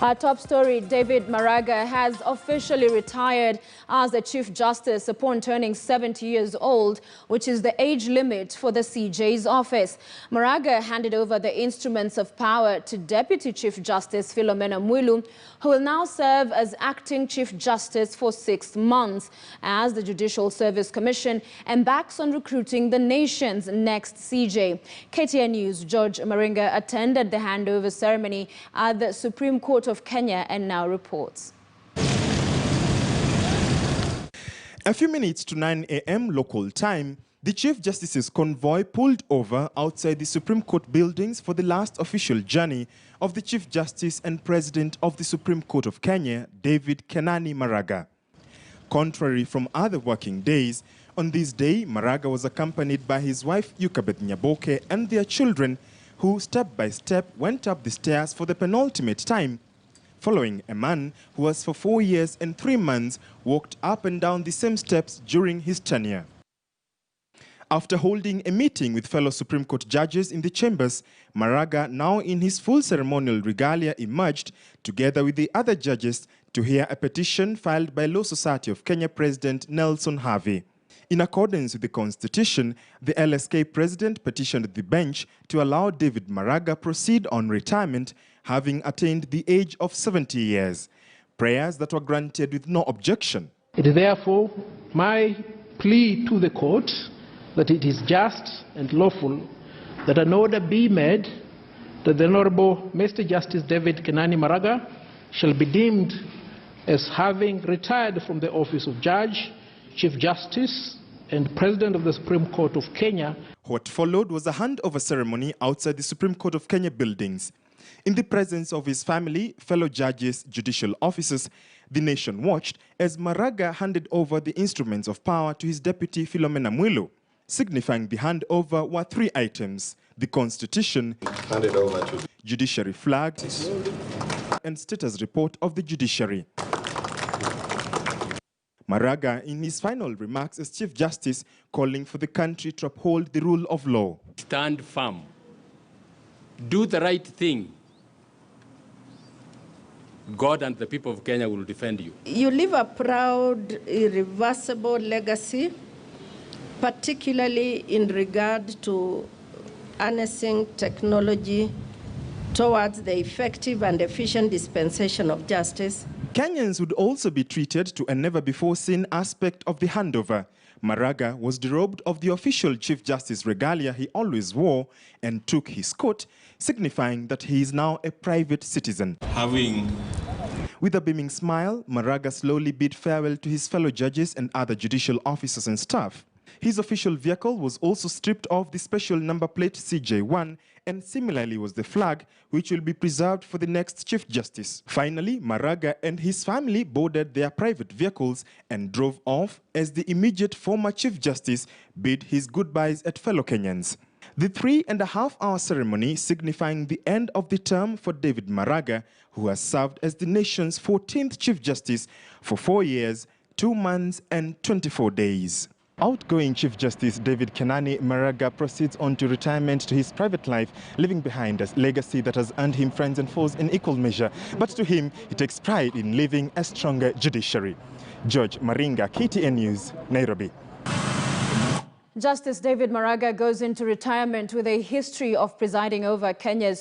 Our top story, David Maraga has officially retired as the Chief Justice upon turning 70 years old, which is the age limit for the CJ's office. Maraga handed over the instruments of power to Deputy Chief Justice Philomena Mwilu, who will now serve as Acting Chief Justice for 6 months, as the Judicial Service Commission embarks on recruiting the nation's next CJ. KTN News' George Maringa attended the handover ceremony at the Supreme Court of Kenya and now reports. A few minutes to 9 a.m. local time, the Chief Justice's convoy pulled over outside the Supreme Court buildings for the last official journey of the Chief Justice and President of the Supreme Court of Kenya, David Kenani Maraga. Contrary from other working days, on this day, Maraga was accompanied by his wife Yukabeth Nyaboke and their children, who step by step went up the stairs for the penultimate time, following a man who was for 4 years and 3 months walked up and down the same steps during his tenure. After holding a meeting with fellow Supreme Court judges in the chambers, Maraga, now in his full ceremonial regalia, emerged together with the other judges to hear a petition filed by Law Society of Kenya President Nelson Harvey. In accordance with the Constitution, the LSK President petitioned the bench to allow David Maraga proceed on retirement, having attained the age of 70 years. Prayers that were granted with no objection. It is therefore my plea to the court that it is just and lawful that an order be made that the Honorable Mr. Justice David Kenani Maraga shall be deemed as having retired from the office of Judge, Chief Justice and President of the Supreme Court of Kenya. What followed was a handover ceremony outside the Supreme Court of Kenya buildings. In the presence of his family, fellow judges, judicial officers, the nation watched as Maraga handed over the instruments of power to his deputy Philomena Mwilu. Signifying the handover were 3 items: the Constitution, handed over to judiciary flag, and status report of the judiciary. Maraga, in his final remarks as Chief Justice, calling for the country to uphold the rule of law. Stand firm. Do the right thing. God and the people of Kenya will defend you. You leave a proud, irreversible legacy, particularly in regard to harnessing technology towards the effective and efficient dispensation of justice. Kenyans would also be treated to a never-before-seen aspect of the handover. Maraga was derobed of the official Chief Justice regalia he always wore and took his coat, signifying that he is now a private citizen. With a beaming smile, Maraga slowly bid farewell to his fellow judges and other judicial officers and staff. His official vehicle was also stripped of the special number plate CJ1, and similarly was the flag, which will be preserved for the next Chief Justice. Finally, Maraga and his family boarded their private vehicles and drove off as the immediate former Chief Justice bid his goodbyes at fellow Kenyans. The 3.5-hour ceremony signifying the end of the term for David Maraga, who has served as the nation's 14th Chief Justice for 4 years, 2 months and 24 days. Outgoing Chief Justice David Kenani Maraga proceeds on to retirement to his private life, leaving behind a legacy that has earned him friends and foes in equal measure. But to him, he takes pride in leaving a stronger judiciary. George Maringa, KTN News, Nairobi. Justice David Maraga goes into retirement with a history of presiding over Kenya's